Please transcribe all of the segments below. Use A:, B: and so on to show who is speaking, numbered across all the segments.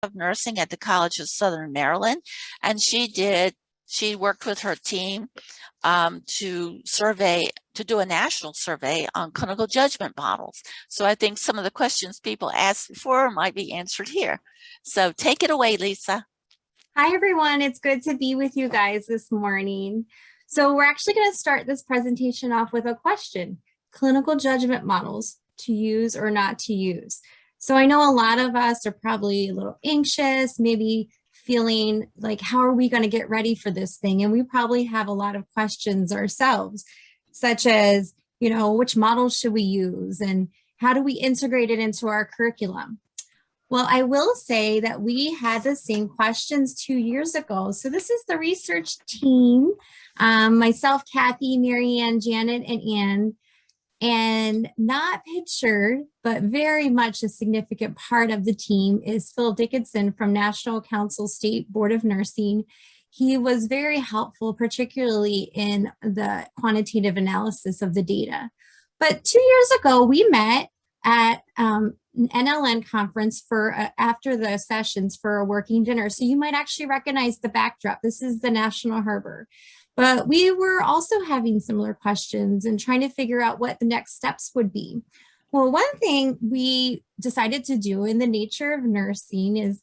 A: of Nursing at the College of Southern Maryland, and she worked with her team to do a national survey on clinical judgment models. So I think some of the questions people asked before might be answered here. So take it away, Lisa.
B: Hi, everyone. It's good to be with you guys this morning. So we're actually going to start this presentation off with a question: clinical judgment models, to use or not to use. So I know a lot of us are probably a little anxious, maybe feeling like, how are we going to get ready for this thing? And we probably have a lot of questions ourselves, such as, which models should we use and how do we integrate it into our curriculum? Well, I will say that we had the same questions 2 years ago. So this is the research team, myself, Kathy, Marianne, Janet, and Ann. And not pictured, but very much a significant part of the team is Phil Dickinson from National Council State Board of Nursing. He was very helpful, particularly in the quantitative analysis of the data. But 2 years ago, we met at an NLN conference after the sessions for a working dinner. So you might actually recognize the backdrop. This is the National Harbor. But we were also having similar questions and trying to figure out what the next steps would be. Well, one thing we decided to do in the nature of nursing is,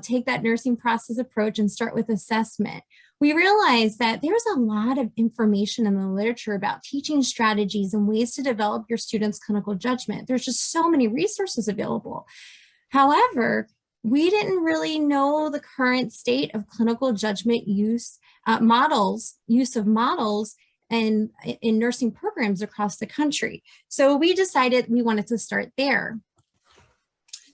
B: take that nursing process approach and start with assessment. We realized that there's a lot of information in the literature about teaching strategies and ways to develop your students' clinical judgment. There's just so many resources available. However, we didn't really know the current state of clinical judgment use of models in nursing programs across the country. So we decided we wanted to start there.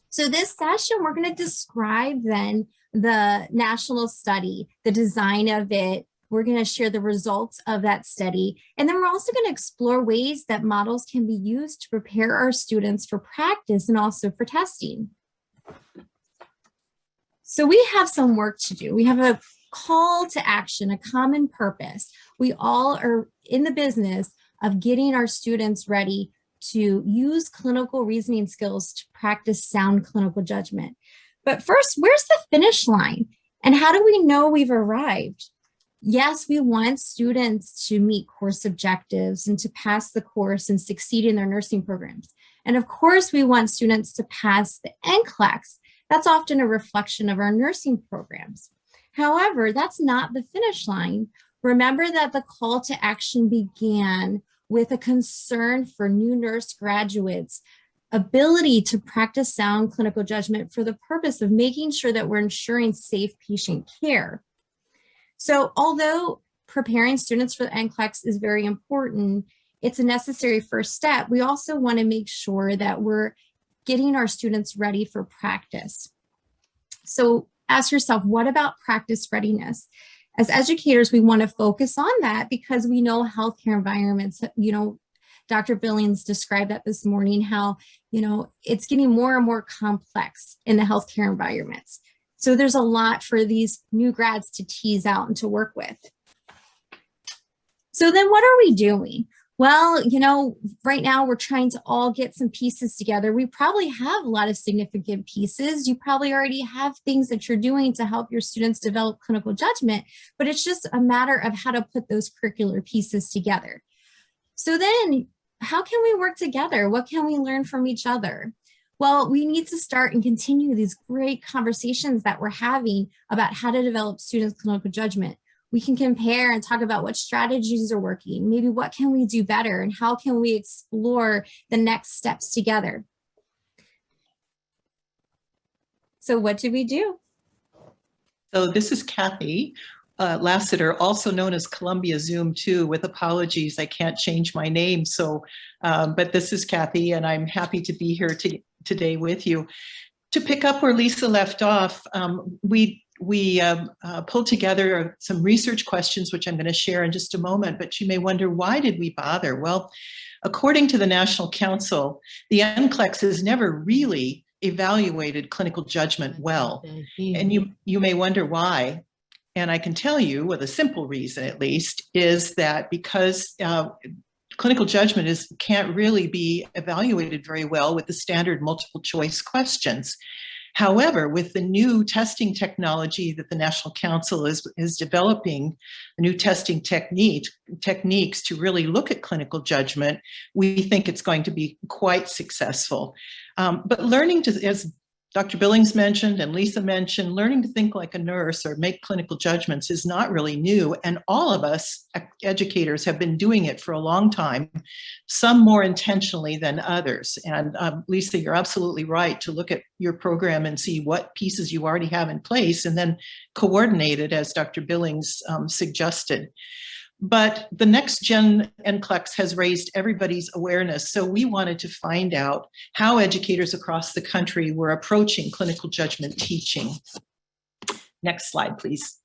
B: So this session, we're going to describe then the national study, the design of it. We're going to share the results of that study. And then we're also going to explore ways that models can be used to prepare our students for practice and also for testing. So we have some work to do. We have a call to action, a common purpose. We all are in the business of getting our students ready to use clinical reasoning skills to practice sound clinical judgment. But first, where's the finish line? And how do we know we've arrived? Yes, we want students to meet course objectives and to pass the course and succeed in their nursing programs. And of course, we want students to pass the NCLEX. That's often a reflection of our nursing programs. However, that's not the finish line. Remember that the call to action began with a concern for new nurse graduates' ability to practice sound clinical judgment for the purpose of making sure that we're ensuring safe patient care. So although preparing students for the NCLEX is very important, it's a necessary first step. We also want to make sure that we're getting our students ready for practice. So ask yourself, what about practice readiness? As educators, we want to focus on that because we know healthcare environments, Dr. Billings described that this morning, how, it's getting more and more complex in the healthcare environments. So there's a lot for these new grads to tease out and to work with. So then what are we doing? Well, right now we're trying to all get some pieces together. We probably have a lot of significant pieces. You probably already have things that you're doing to help your students develop clinical judgment, but it's just a matter of how to put those curricular pieces together. So then how can we work together? What can we learn from each other? Well, we need to start and continue these great conversations that we're having about how to develop students' clinical judgment. We can compare and talk about what strategies are working, maybe what can we do better, and how can we explore the next steps together. So what do we do?
C: So this is Kathy Lassiter, also known as Columbia Zoom 2, with apologies, I can't change my name. So, but this is Kathy, and I'm happy to be here today with you. To pick up where Lisa left off, we pulled together some research questions, which I'm going to share in just a moment, but you may wonder, why did we bother? Well, according to the National Council, the NCLEX has never really evaluated clinical judgment well. And you may wonder why. And I can tell you, with a simple reason at least, is that because clinical judgment can't really be evaluated very well with the standard multiple choice questions. However, with the new testing technology that the National Council is developing, new testing techniques to really look at clinical judgment, we think it's going to be quite successful. But learning to, as Dr. Billings mentioned and Lisa mentioned, learning to think like a nurse or make clinical judgments is not really new. And all of us educators have been doing it for a long time, some more intentionally than others. And Lisa, you're absolutely right to look at your program and see what pieces you already have in place and then coordinate it as Dr. Billings suggested. But the NextGen NCLEX has raised everybody's awareness. So we wanted to find out how educators across the country were approaching clinical judgment teaching. Next slide, please.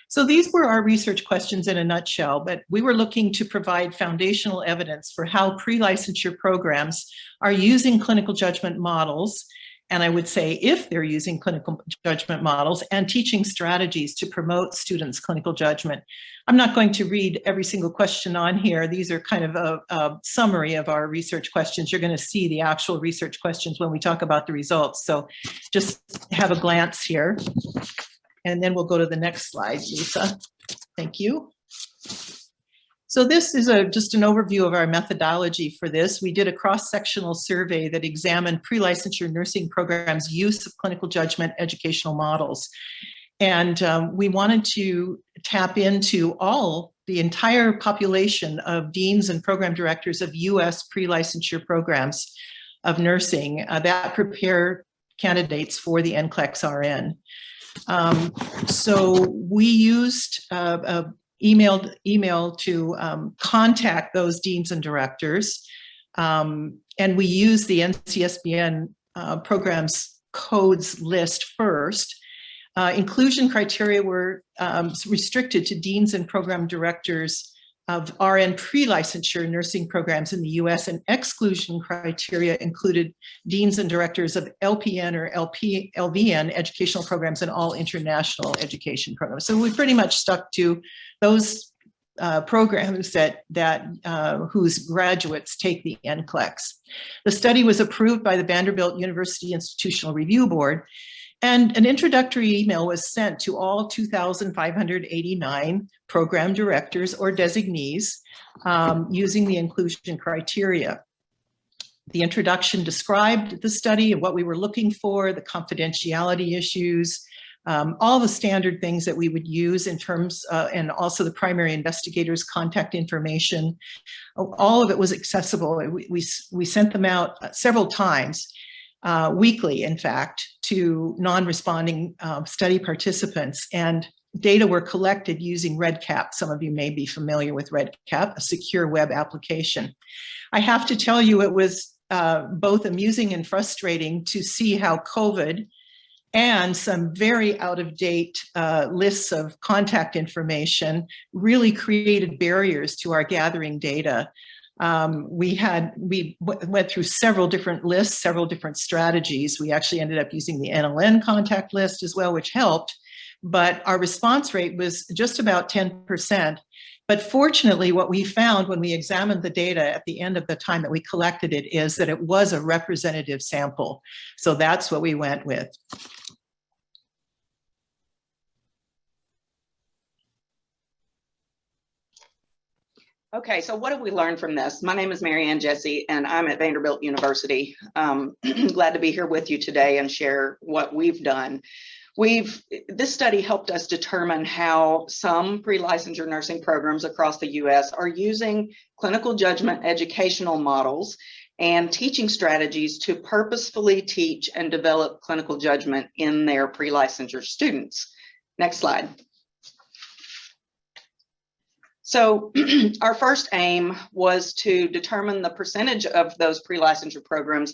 C: So these were our research questions in a nutshell, but we were looking to provide foundational evidence for how pre-licensure programs are using clinical judgment models. And I would say if they're using clinical judgment models and teaching strategies to promote students' clinical judgment. I'm not going to read every single question on here. These are kind of a summary of our research questions. You're going to see the actual research questions when we talk about the results. So just have a glance here. And then we'll go to the next slide, Lisa. Thank you. So this is just an overview of our methodology for this. We did a cross-sectional survey that examined pre-licensure nursing programs' use of clinical judgment educational models. And we wanted to tap into the entire population of deans and program directors of US pre-licensure programs of nursing that prepare candidates for the NCLEX RN. So we used email to contact those deans and directors. And we use the NCSBN programs codes list first. Inclusion criteria were restricted to deans and program directors of RN pre-licensure nursing programs in the US, and exclusion criteria included deans and directors of LPN or LVN educational programs and all international education programs. So we pretty much stuck to those programs that whose graduates take the NCLEX. The study was approved by the Vanderbilt University Institutional Review Board, and an introductory email was sent to all 2,589 program directors or designees using the inclusion criteria. The introduction described the study and what we were looking for, the confidentiality issues, all the standard things that we would use in terms, and also the primary investigators' contact information. All of it was accessible. We sent them out several times. Weekly, in fact, to non-responding study participants, and data were collected using REDCap. Some of you may be familiar with REDCap, a secure web application. I have to tell you, it was both amusing and frustrating to see how COVID and some very out-of-date lists of contact information really created barriers to our gathering data. We went through several different lists, several different strategies. We actually ended up using the NLN contact list as well, which helped, but our response rate was just about 10%. But fortunately, what we found when we examined the data at the end of the time that we collected it is that it was a representative sample. So that's what we went with.
D: Okay, so what have we learned from this? My name is Marianne Jesse, and I'm at Vanderbilt University. Glad to be here with you today and share what we've done. This study helped us determine how some pre-licensure nursing programs across the US are using clinical judgment educational models and teaching strategies to purposefully teach and develop clinical judgment in their pre-licensure students. Next slide. So our first aim was to determine the percentage of those pre-licensure programs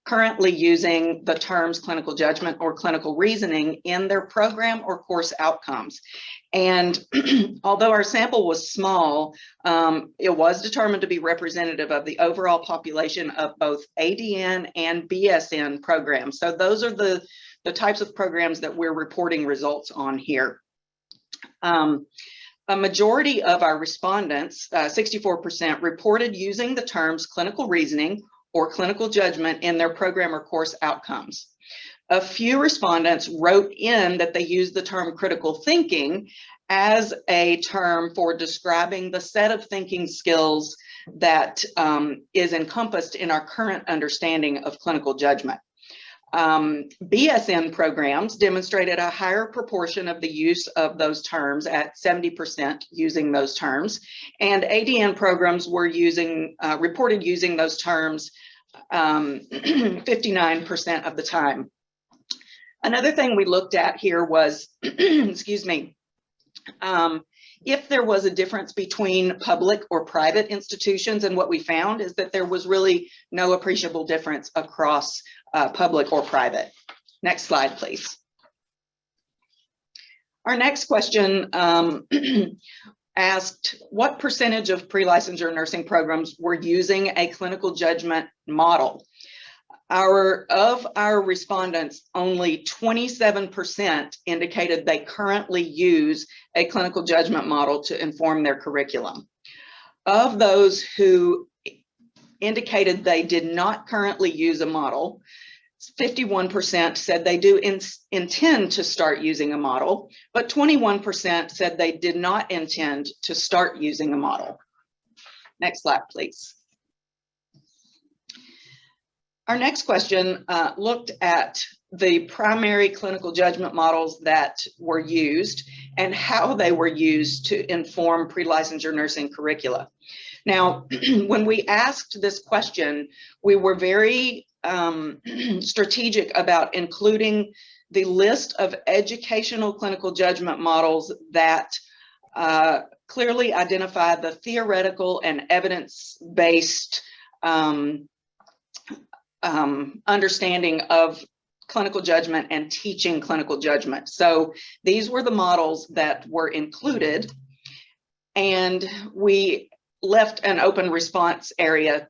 D: currently using the terms clinical judgment or clinical reasoning in their program or course outcomes. And although our sample was small, it was determined to be representative of the overall population of both ADN and BSN programs. So those are the types of programs that we're reporting results on here. A majority of our respondents, 64%, reported using the terms clinical reasoning or clinical judgment in their program or course outcomes. A few respondents wrote in that they used the term critical thinking as a term for describing the set of thinking skills that is encompassed in our current understanding of clinical judgment. BSN programs demonstrated a higher proportion of the use of those terms at 70% using those terms, and ADN programs were reported using those terms 59% of the time. Another thing we looked at here was, excuse me, if there was a difference between public or private institutions, and what we found is that there was really no appreciable difference across public or private. Next slide, please. Our next question asked, what percentage of pre-licensure nursing programs were using a clinical judgment model? Of our respondents, only 27% indicated they currently use a clinical judgment model to inform their curriculum. Of those who indicated they did not currently use a model, 51% said they do intend to start using a model, but 21% said they did not intend to start using a model. Next slide, please. Our next question looked at the primary clinical judgment models that were used and how they were used to inform pre-licensure nursing curricula. Now, when we asked this question, we were very strategic about including the list of educational clinical judgment models that clearly identify the theoretical and evidence-based understanding of clinical judgment and teaching clinical judgment. So these were the models that were included, and we left an open response area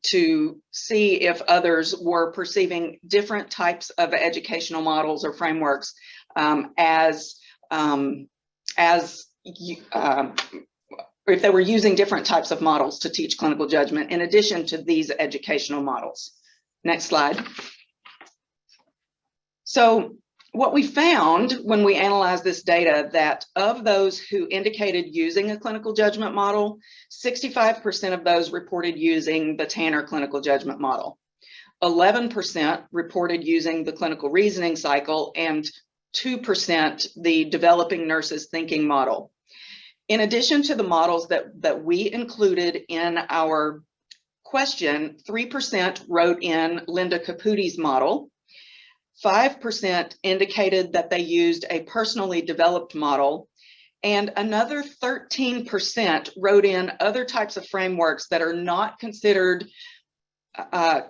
D: to see if others were perceiving different types of educational models or frameworks if they were using different types of models to teach clinical judgment in addition to these educational models. Next slide. So what we found when we analyzed this data, that of those who indicated using a clinical judgment model, 65% of those reported using the Tanner clinical judgment model. 11% reported using the clinical reasoning cycle, and 2% the developing nurses thinking model. In addition to the models that we included in our question, 3% wrote in Linda Caputi's model, 5% indicated that they used a personally developed model, and another 13% wrote in other types of frameworks that are not considered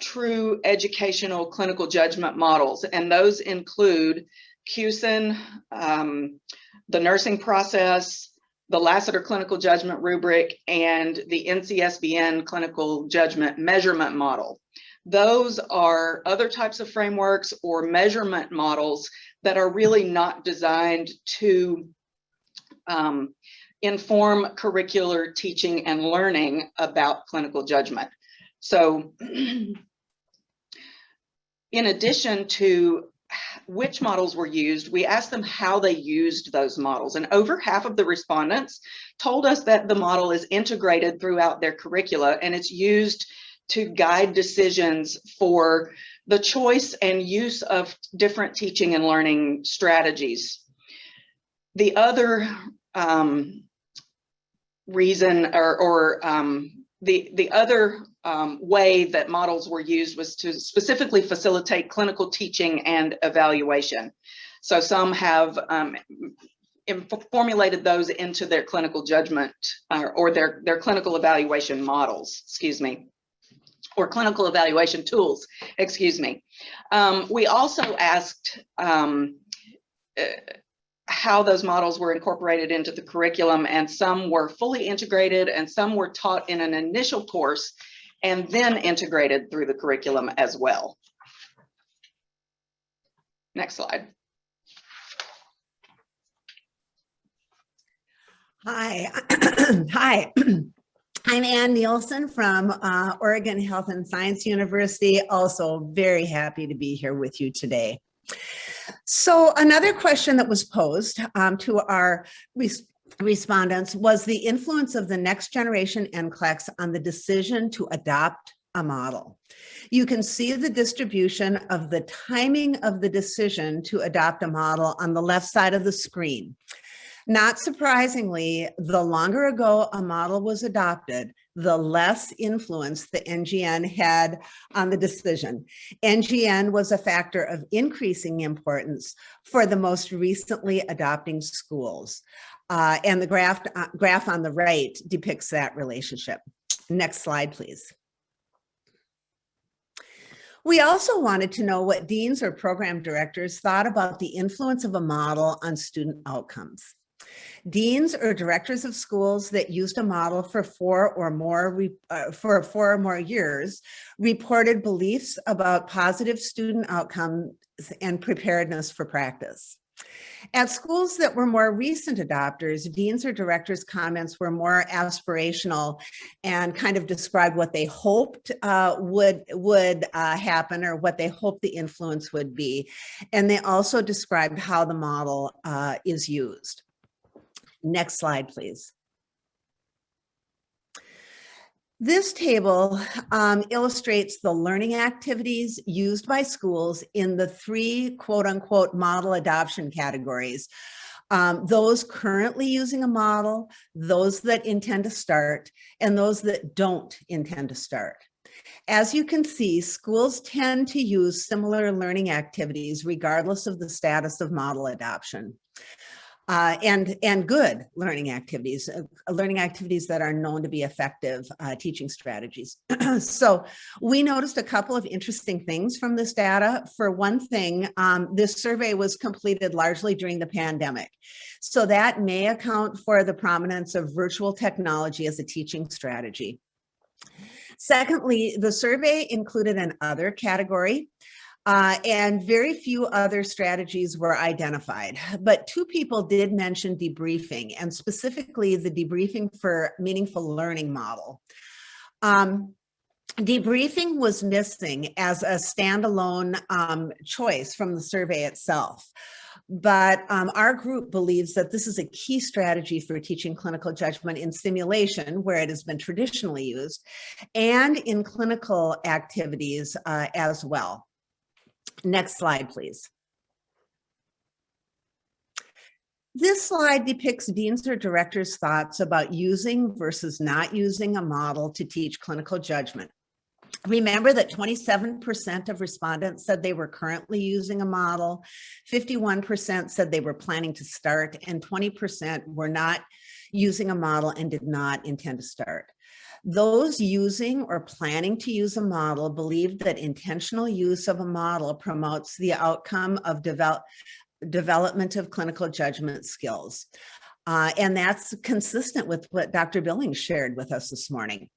D: true educational clinical judgment models. And those include CUSIN, the nursing process, the Lassiter clinical judgment rubric, and the NCSBN clinical judgment measurement model. Those are other types of frameworks or measurement models that are really not designed to inform curricular teaching and learning about clinical judgment. So in addition to which models were used, we asked them how they used those models. And over half of the respondents told us that the model is integrated throughout their curricula and it's used to guide decisions for the choice and use of different teaching and learning strategies. The other reason the other way that models were used was to specifically facilitate clinical teaching and evaluation. So some have formulated those into their clinical judgment or their clinical evaluation models, excuse me, or clinical evaluation tools, excuse me. We also asked how those models were incorporated into the curriculum, and some were fully integrated and some were taught in an initial course and then integrated through the curriculum as well. Next slide.
E: Hi. Hi. I'm Ann Nielsen from Oregon Health and Science University. Also very happy to be here with you today. So another question that was posed to our respondents was the influence of the next generation NCLEX on the decision to adopt a model. You can see the distribution of the timing of the decision to adopt a model on the left side of the screen. Not surprisingly, the longer ago a model was adopted, the less influence the NGN had on the decision. NGN was a factor of increasing importance for the most recently adopting schools. And the graph on the right depicts that relationship. Next slide, please. We also wanted to know what deans or program directors thought about the influence of a model on student outcomes. Deans or directors of schools that used a model for four or more years reported beliefs about positive student outcomes and preparedness for practice. At schools that were more recent adopters, deans or directors' comments were more aspirational and kind of described what they hoped would happen or what they hoped the influence would be. And they also described how the model is used. Next slide, please. This table illustrates the learning activities used by schools in the three quote unquote model adoption categories. Those currently using a model, those that intend to start, and those that don't intend to start. As you can see, schools tend to use similar learning activities regardless of the status of model adoption. And good learning activities that are known to be effective teaching strategies. So we noticed a couple of interesting things from this data. For one thing, this survey was completed largely during the pandemic. So that may account for the prominence of virtual technology as a teaching strategy. Secondly, the survey included an other category. And very few other strategies were identified, but two people did mention debriefing, and specifically the debriefing for meaningful learning model. Debriefing was missing as a standalone choice from the survey itself. But our group believes that this is a key strategy for teaching clinical judgment in simulation, where it has been traditionally used, and in clinical activities as well. Next slide, please. This slide depicts deans or directors' thoughts about using versus not using a model to teach clinical judgment. Remember that 27% of respondents said they were currently using a model, 51% said they were planning to start, and 20% were not using a model and did not intend to start. Those using or planning to use a model believe that intentional use of a model promotes the outcome of development of clinical judgment skills. And that's consistent with what Dr. Billings shared with us this morning.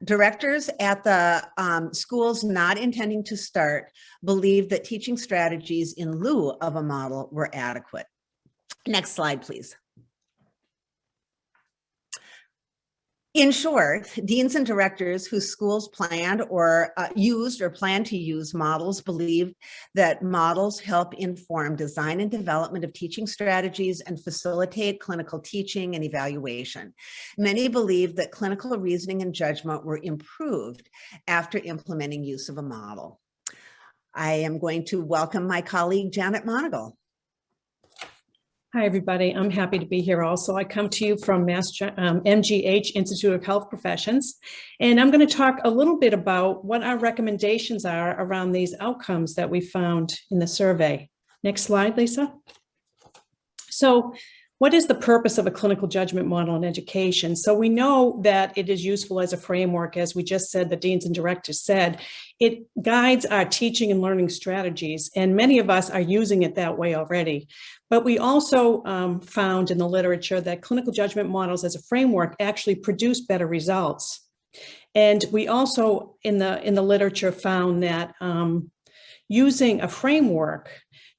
E: Directors at the schools not intending to start believe that teaching strategies in lieu of a model were adequate. Next slide, please. In short, deans and directors whose schools planned or used or plan to use models believe that models help inform design and development of teaching strategies and facilitate clinical teaching and evaluation. Many believe that clinical reasoning and judgment were improved after implementing use of a model. I am going to welcome my colleague, Janet Monagle.
F: Hi, everybody. I'm happy to be here also. I come to you from MGH, Institute of Health Professions, and I'm going to talk a little bit about what our recommendations are around these outcomes that we found in the survey. Next slide, Lisa. So what is the purpose of a clinical judgment model in education? So we know that it is useful as a framework, as we just said, the deans and directors said. It guides our teaching and learning strategies, and many of us are using it that way already. But we also found in the literature that clinical judgment models as a framework actually produce better results. And we also in the literature found that using a framework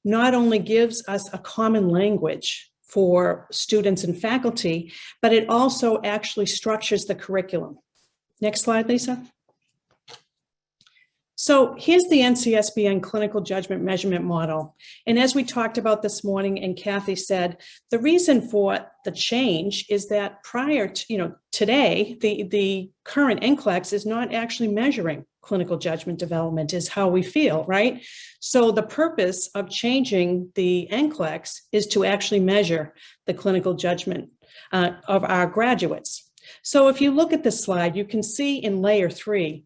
F: not only gives us a common language for students and faculty, but it also actually structures the curriculum. Next slide, Lisa. So here's the NCSBN clinical judgment measurement model. And as we talked about this morning and Kathy said, the reason for the change is that prior to, today, the current NCLEX is not actually measuring clinical judgment development, is how we feel, right? So the purpose of changing the NCLEX is to actually measure the clinical judgment of our graduates. So if you look at this slide, you can see in layer 3,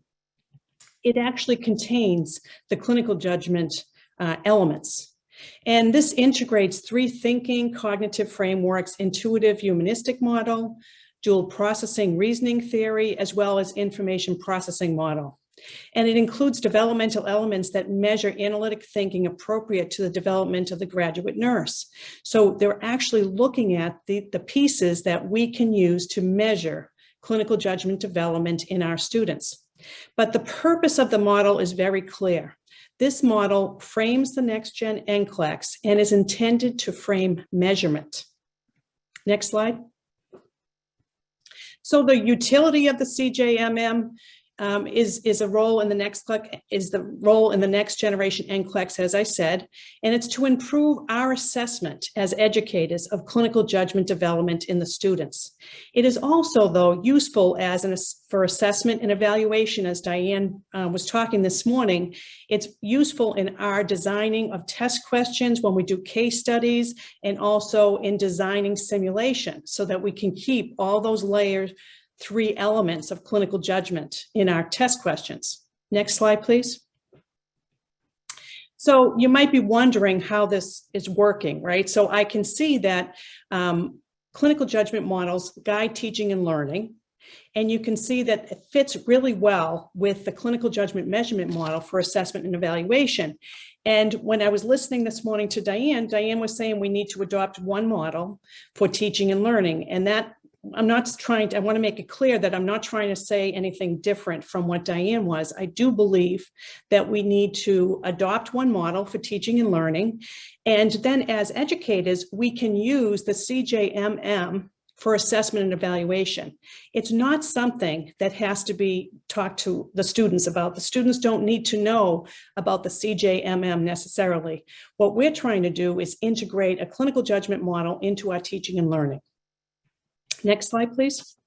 F: it actually contains the clinical judgment elements. And this integrates 3 thinking cognitive frameworks: intuitive humanistic model, dual processing reasoning theory, as well as information processing model. And it includes developmental elements that measure analytic thinking appropriate to the development of the graduate nurse. So they're actually looking at the pieces that we can use to measure clinical judgment development in our students. But the purpose of the model is very clear. This model frames the NextGen NCLEX and is intended to frame measurement. Next slide. So the utility of the CJMM is a role in the next generation NCLEX, as I said, and it's to improve our assessment as educators of clinical judgment development in the students. It is also, though, useful for assessment and evaluation, as Diane was talking this morning. It's useful in our designing of test questions when we do case studies, and also in designing simulation, so that we can keep all those layers, 3 elements of clinical judgment in our test questions. Next slide, please. So you might be wondering how this is working, right? So I can see that clinical judgment models guide teaching and learning, and you can see that it fits really well with the clinical judgment measurement model for assessment and evaluation. And when I was listening this morning to Diane, Diane was saying we need to adopt one model for teaching and learning, and that I want to make it clear that I'm not trying to say anything different from what Diane was. I do believe that we need to adopt one model for teaching and learning. And then as educators, we can use the CJMM for assessment and evaluation. It's not something that has to be talked to the students about. The students don't need to know about the CJMM necessarily. What we're trying to do is integrate a clinical judgment model into our teaching and learning. Next slide, please.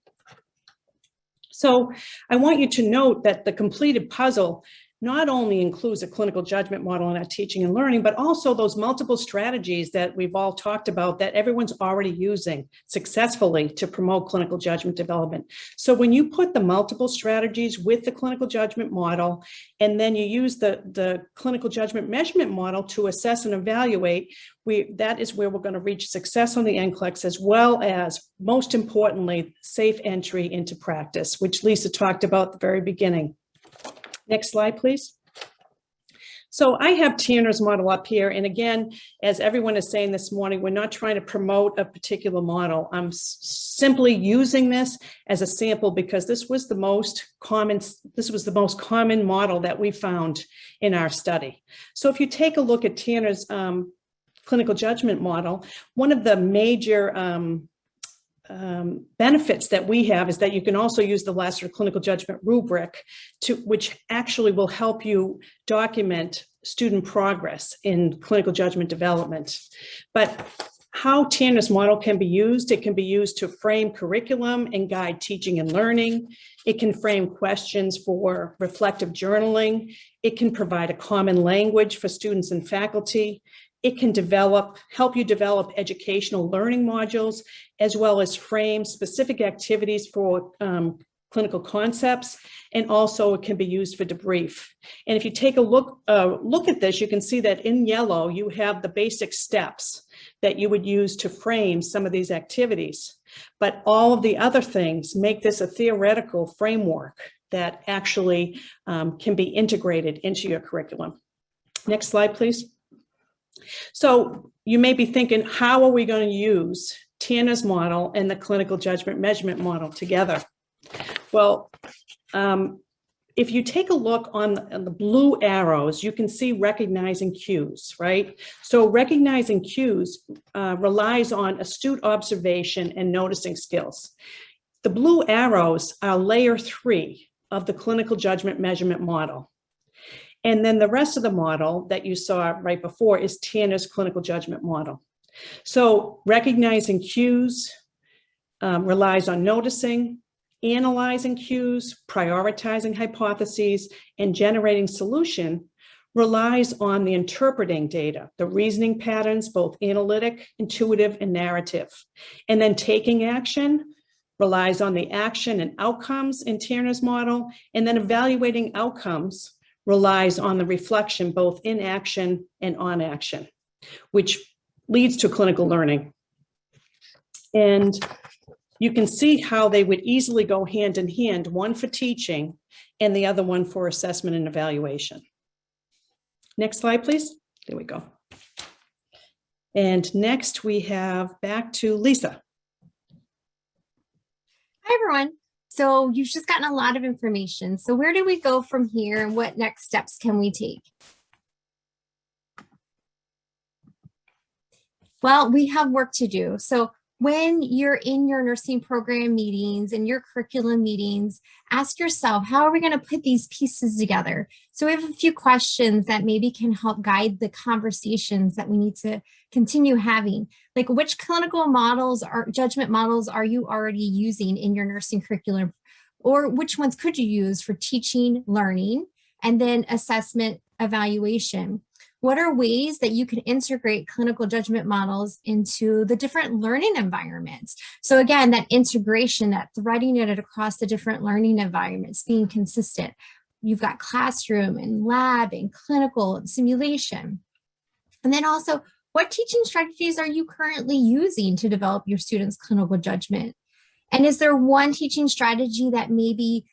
F: So I want you to note that the completed puzzle not only includes a clinical judgment model in our teaching and learning, but also those multiple strategies that we've all talked about that everyone's already using successfully to promote clinical judgment development. So when you put the multiple strategies with the clinical judgment model, and then you use the clinical judgment measurement model to assess and evaluate, that is where we're going to reach success on the NCLEX, as well as, most importantly, safe entry into practice, which Lisa talked about at the very beginning. Next slide, please. So I have Tiernes Model up here. And again, as everyone is saying this morning, we're not trying to promote a particular model. I'm simply using this as a sample because this was the most common model that we found in our study. So if you take a look at Tiernes' clinical judgment model, one of the major benefits that we have is that you can also use the Lasser clinical judgment rubric, which actually will help you document student progress in clinical judgment development. But how Tiernes model can be used, it can be used to frame curriculum and guide teaching and learning. It can frame questions for reflective journaling. It can provide a common language for students and faculty. It can help you develop educational learning modules, as well as frame specific activities for clinical concepts, and also it can be used for debrief. And if you take a look at this, you can see that in yellow, you have the basic steps that you would use to frame some of these activities. But all of the other things make this a theoretical framework that actually can be integrated into your curriculum. Next slide, please. So you may be thinking, how are we going to use Tiernes model and the clinical judgment measurement model together? Well, if you take a look on the blue arrows, you can see recognizing cues, right? So recognizing cues relies on astute observation and noticing skills. The blue arrows are layer 3 of the clinical judgment measurement model. And then the rest of the model that you saw right before is Tiernes clinical judgment model. So recognizing cues relies on noticing, analyzing cues, prioritizing hypotheses, and generating solution relies on the interpreting data, the reasoning patterns, both analytic, intuitive, and narrative. And then taking action relies on the action and outcomes in Tiernes model, and then evaluating outcomes relies on the reflection, both in action and on action, which leads to clinical learning. And you can see how they would easily go hand in hand, one for teaching and the other one for assessment and evaluation. Next slide, please. There we go. And next we have back to Lisa.
B: Hi, everyone. So you've just gotten a lot of information. So where do we go from here and what next steps can we take? Well, we have work to do. So when you're in your nursing program meetings and your curriculum meetings, ask yourself, how are we going to put these pieces together? So we have a few questions that maybe can help guide the conversations that we need to continue having. Like, which clinical models or judgment models are you already using in your nursing curriculum? Or which ones could you use for teaching, learning, and then assessment, evaluation? What are ways that you can integrate clinical judgment models into the different learning environments? So again, that integration, that threading it across the different learning environments, being consistent. You've got classroom and lab and clinical and simulation. And then also, what teaching strategies are you currently using to develop your students' clinical judgment? And is there one teaching strategy that maybe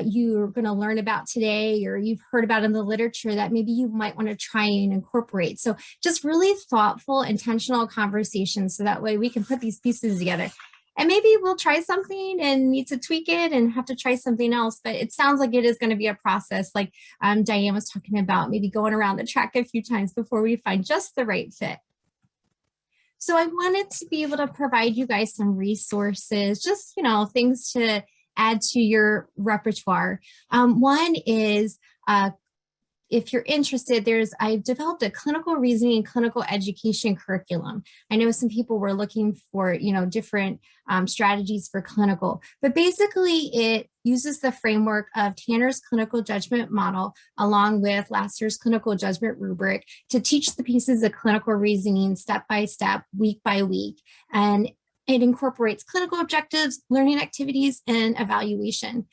B: you're going to learn about today or you've heard about in the literature that maybe you might want to try and incorporate? So just really thoughtful, intentional conversations so that way we can put these pieces together. And maybe we'll try something and need to tweak it and have to try something else. But it sounds like it is going to be a process, like Diane was talking about, maybe going around the track a few times before we find just the right fit. So I wanted to be able to provide you guys some resources, just, things to add to your repertoire. One is, if you're interested, I've developed a clinical reasoning and clinical education curriculum. I know some people were looking for, different strategies for clinical, but basically it uses the framework of Tanner's clinical judgment model along with last year's clinical judgment rubric to teach the pieces of clinical reasoning step by step, week by week. And it incorporates clinical objectives, learning activities, and evaluation.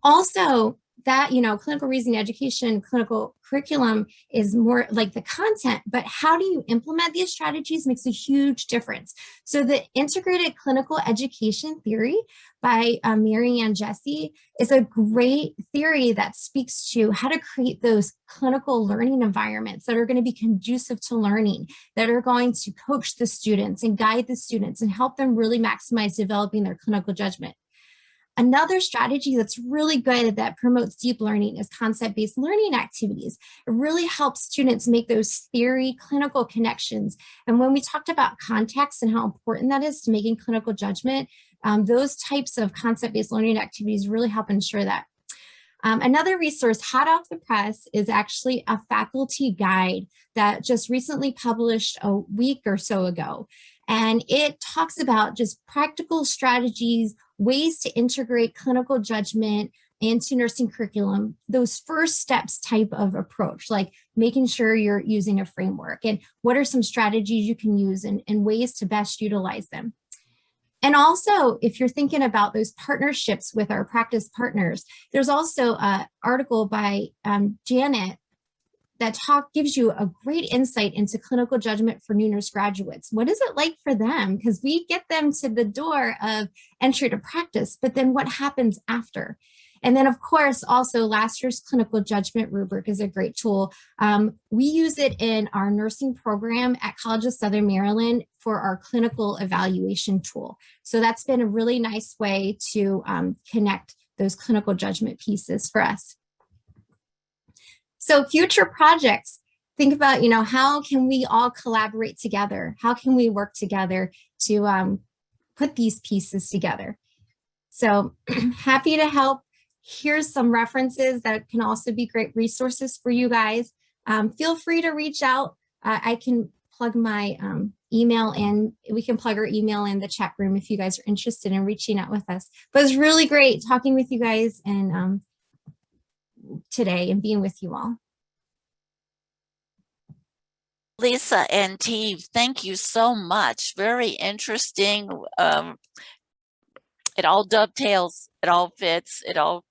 B: Also, that, clinical reasoning education, clinical curriculum is more like the content, but how do you implement these strategies makes a huge difference. So the integrated clinical education theory by Mary Ann Jesse is a great theory that speaks to how to create those clinical learning environments that are going to be conducive to learning, that are going to coach the students and guide the students and help them really maximize developing their clinical judgment. Another strategy that's really good that promotes deep learning is concept-based learning activities. It really helps students make those theory clinical connections. And when we talked about context and how important that is to making clinical judgment, those types of concept-based learning activities really help ensure that. Another resource hot off the press is actually a faculty guide that just recently published a week or so ago. And it talks about just practical strategies, ways to integrate clinical judgment into nursing curriculum, those first steps type of approach, like making sure you're using a framework and what are some strategies you can use and ways to best utilize them. And also, if you're thinking about those partnerships with our practice partners, there's also an article by Janet that gives you a great insight into clinical judgment for new nurse graduates. What is it like for them? Because we get them to the door of entry to practice, but then what happens after? And then, of course, also last year's clinical judgment rubric is a great tool. We use it in our nursing program at College of Southern Maryland for our clinical evaluation tool. So that's been a really nice way to connect those clinical judgment pieces for us. So future projects, think about, how can we all collaborate together? How can we work together to put these pieces together? So happy to help. Here's some references that can also be great resources for you guys. Feel free to reach out. I can plug my email in. We can plug our email in the chat room if you guys are interested in reaching out with us. But it's really great talking with you guys and today and being with you all.
A: Lisa and team, thank you so much. Very interesting. It all dovetails, it all fits, it all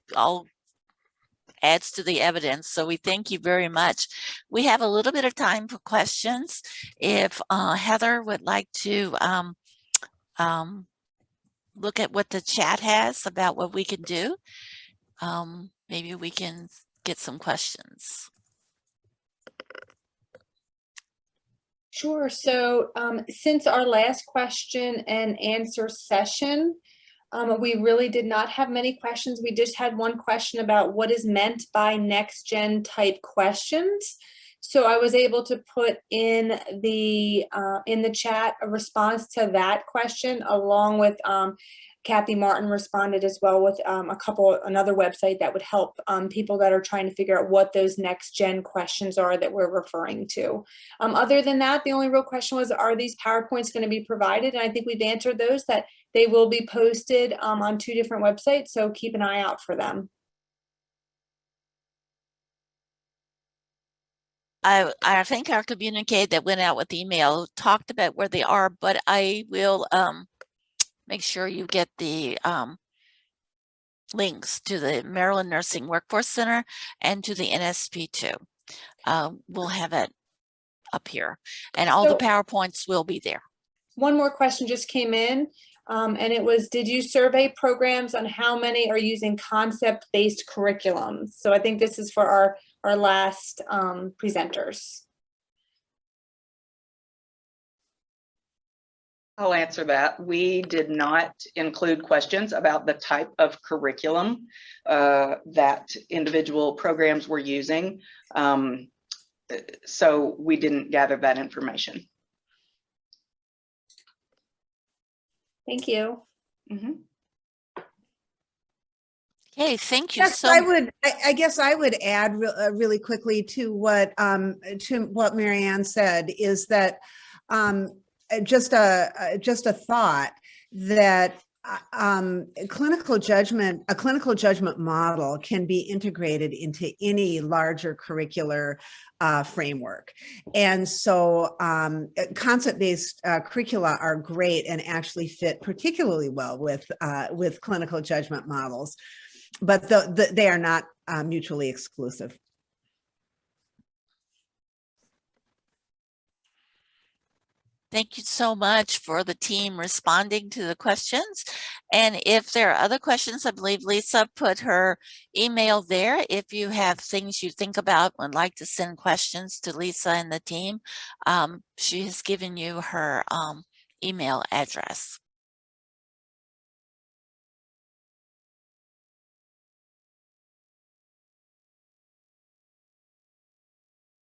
A: adds to the evidence. So we thank you very much. We have a little bit of time for questions. If Heather would like to look at what the chat has about what we can do, maybe we can get some questions.
G: Sure. So since our last question and answer session, we really did not have many questions. We just had one question about what is meant by NextGen type questions. So I was able to put in the chat a response to that question, along with Kathy Martin responded as well with another website that would help people that are trying to figure out what those NextGen questions are that we're referring to. Other than that, the only real question was, are these PowerPoints going to be provided? And I think we've answered those, that they will be posted on 2 different websites, so keep an eye out for them.
A: I think our communique that went out with email talked about where they are, but I will make sure you get the links to the Maryland Nursing Workforce Center and to the NSP2. We'll have it up here, and all the PowerPoints will be there.
G: One more question just came in, and it was, did you survey programs on how many are using concept-based curriculums? So I think this is for our last presenters.
D: I'll answer that. We did not include questions about the type of curriculum that individual programs were using. So we didn't gather that information.
G: Thank you.
D: Mm-hmm.
A: Okay, thank you
E: Yes,
A: so
E: much. I guess I would add really quickly to what Marianne said, is that just a thought that a clinical judgment model can be integrated into any larger curricular framework. And so concept-based curricula are great and actually fit particularly well with clinical judgment models, but they are not mutually exclusive.
A: Thank you so much for the team responding to the questions. And if there are other questions, I believe Lisa put her email there. If you have things you think about and would like to send questions to Lisa and the team, she has given you her email address.